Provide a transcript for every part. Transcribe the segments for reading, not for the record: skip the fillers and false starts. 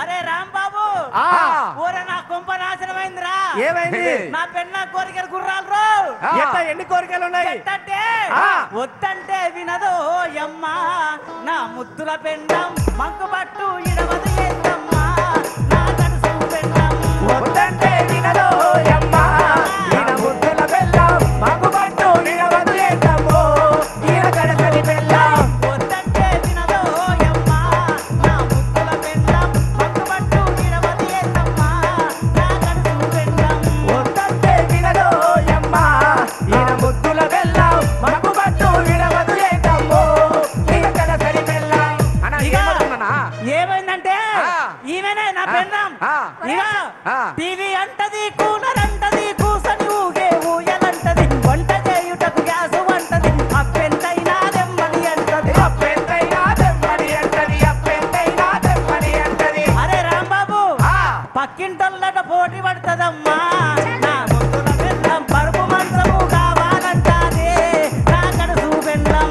అరే రాంబాబు ఊరే నా కుంభ నాశనమైందిరా. ఏమైంది? నా పెన్న కోరికలు గుర్రాలు ఎన్ని కోరికలు ఉన్నాయి అంటే వద్దంటే వినదో యమ్మ నా ముద్దుల పెండం మంకుబట్టు ఇడవదు ఏందమ్మా నా కడుసు పెండం వద్దంటే వినదో యమ్మ నా ముద్దుల పెండం మంకుబట్టు ఇడవదు ఏందమ్మో ఈడ కడసలి పెండం వద్దంటే వినదో యమ్మ నా ముద్దుల పెండం మంకుబట్టు ఇడవదు ఏందమ్మా నా కడుసు పెండం వద్దంటే వినదో యమ్మ ఈడ ముద్దుల పెండం మంకుబట్టు ఇడవదు ఏందమ్మో ఈడ కడసలి పెండం ఏమైందంటే ఈమెనే నా పెండం ఇక టీవీ అంటది కూలర్ అంటది కూసని ఊగే ఊయలంటది వంట చేయుటకు గ్యాస్ వంటది అప్పెంతైనా దెమ్మని అంటది అప్పెంతైనా దెమ్మని అంటది అప్పెంతైనా దెమ్మని అంటది. అరే రాంబాబు పక్కింటోళ్ళట పోటీ పడుతుందమ్మా నా ముద్దుల పెండం పరుపు మంచము కావాలంటాదే నా కడుసు పెండం.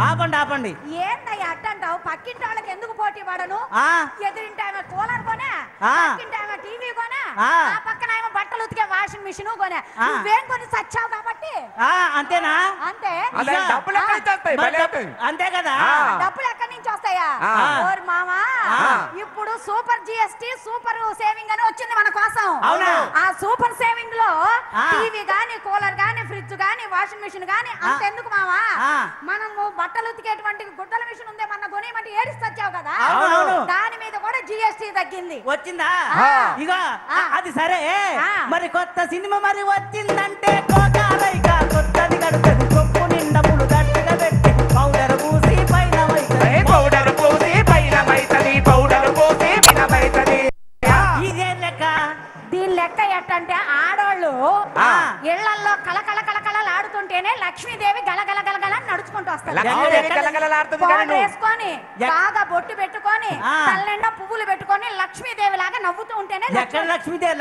ఆపండి ఆపండి ఏందయ్యా అట్టంటావు? పక్కింటి వాళ్ళకి ఎందుకు పోటీ పడను? ఎదురింటి ఆమె కూలర్ కొనే, పక్కింటి ఆమె టీవీ కొనే, ఆ పక్కన ఆమె బట్టలు ఉతికే వాషింగ్ మిషన్ కొనే, నువ్వేం కొని సచ్చావు కాబట్టి అంతేనా? అంతే. అంతే కదా. డబ్బులు ఎక్కడి నుంచి వస్తాయా? ఓరి మామా, ఇప్పుడు సూపర్ జిఎస్టి సూపర్ సేవింగ్ అని వచ్చింది మన కోసం. ఆ సూపర్ సేవింగ్ లో టీవీ గాని కూలర్ గాని ఫ్రిడ్జ్ గాని వాషింగ్ మిషన్ గాని అంతెందుకు మామా, మనము బట్టలు ఉతికేటువంటి గుడ్డల మిషన్ ఉందే మన కొనేమంటే ఏడిస్తొచ్చావు కదా, దాని మీద కూడా జిఎస్టి తగ్గింది. వచ్చిందా? ఇక అది సరే, మరి కొత్త సినిమా మరి వచ్చిందంటే కోకాలైగా కొత్తది కడుతుంది కొప్పు నిండములు గట్టిగా పెట్టి పౌడర్ పూసి పైన పౌడర్ పూసి పైన పౌడర్ పూసి పైన. ఇదే లెక్క. దీని లెక్క ఎట్టంటే ఆడోళ్ళు ఇళ్లల్లో కళకళ కళకళలు ఆడుతుంటేనే లక్ష్మీదేవి గలగల గలగల నడుచుకుంటూ వస్తారు. వేసుకొని బాగా బొట్టు పెట్టుకొని తల్లెండా పువ్వులు పెట్టుకొని లక్ష్మీదేవి లాగా నవ్వుతూ ఉంటేనే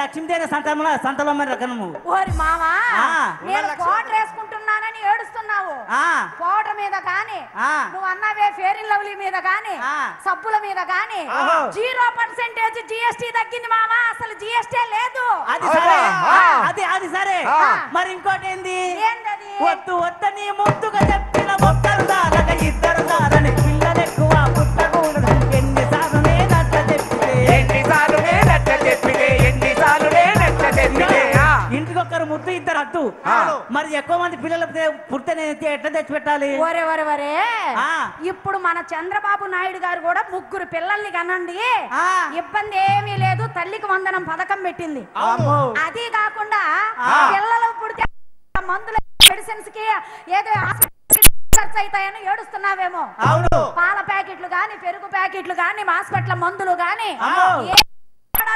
లక్ష్మీదేవి సంతలో రకము. ఓరి మామా, నేను పౌడర్ వేసుకుంటున్నానని ఏడుస్తున్నావు. పౌడర్ మీద గాని నువ్వు అన్నవే ఫేర్ అండ్ లవ్లీ మీద గాని సబ్బుల మీద గాని 0% జిఎస్టి తగ్గింది మామా. అసలు జిఎస్టీ లేదు. అది సరే, మరి ఇంకోటి ఏంది? వద్దు వద్దని ముద్దుగా చెప్పిన ఒక్కరు దారని ఇద్దరు దారని పిల్లలు ఎక్కువ పుట్టకూడదు ఎన్నిసార్లు నేనట్ట చెప్పితే ఇంటికి ఒక్కరు ముద్దు ఇద్దరు అద్దు. మరి ఎక్కువ మంది పిల్లలు పుడితే ఎట్లా తెచ్చి పెట్టాలి? వరే ఇప్పుడు మన చంద్రబాబు నాయుడు గారు కూడా 3 పిల్లల్ని కనండి, ఇబ్బంది ఏమీ లేదు, తల్లికి వందనం పథకం పెట్టింది. అది కాకుండా పిల్లలు పుడితే మందుల మెడిసిన్స్ కి ఏదో ఖర్చు అవుతాయని ఏడుస్తున్నావేమో. పాల ప్యాకెట్లు గాని పెరుగు ప్యాకెట్లు గాని హాస్పిటల్ మందులు గాని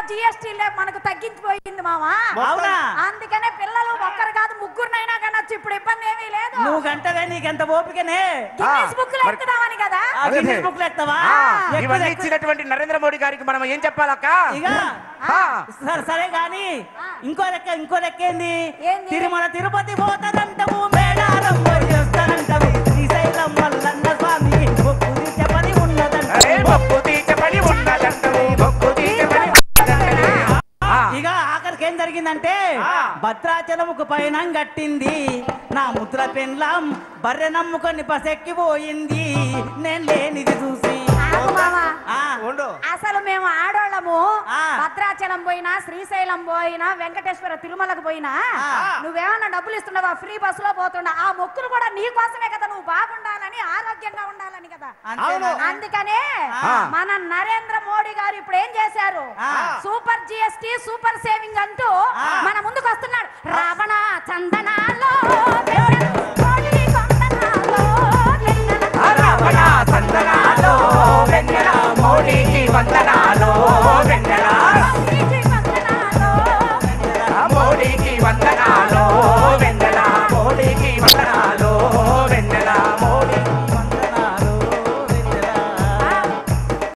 జిఎస్టీ మనకు తగ్గించిపోయింది మామా. అందుకనే పిల్లలు ఒక్కరు కాదు 3 కనొచ్చు, ఇప్పుడు ఇబ్బంది ఏమీ లేదు. నువ్వు గంటగా నీకెంత ఓపికనే గిన్నెస్ బుక్ లో ఎక్కుదామని కదా. బుక్ లో ఎక్కుతావా? ఇవన్నీ ఇచ్చినటువంటి నరేంద్ర మోడీ గారికి మనం ఏం చెప్పాలక్క? సరే గాని ఇంకో లెక్క ఏంది? తిరుమల తిరుపతి పోతారంటావు, మేడారం వస్తారంటావు, శ్రీశైలం మల్లన్న స్వామి మొక్కు తీర్చబడి ఉన్నదంటావు. ఇక ఆఖరికి ఏం జరిగిందంటే భద్రాచలముకు పైన గట్టింది నా ముద్ర పెండ్లం బర్రె నమ్ముకొని పసెక్కిపోయింది నేను లేనిది చూసి. అసలు మేము ఆడోళ్ళము భద్రాచలం పోయినా శ్రీశైలం పోయినా వెంకటేశ్వర తిరుమలకు పోయినా నువ్వేమన్నా డబ్బులు ఇస్తున్నావా? ఫ్రీ బస్ లో పోతున్నా. ఆ మొక్కులు కూడా నీ కోసమే కదా, నువ్వు బాగుండాలని ఆరోగ్యంగా ఉండాలని కదా. అందుకనే మన నరేంద్ర మోడీ గారు ఇప్పుడు ఏం చేశారు? సూపర్ జిఎస్టి సూపర్ సేవింగ్ అంటూ మన ముందుకు వస్తున్నాడు. రావణ చందన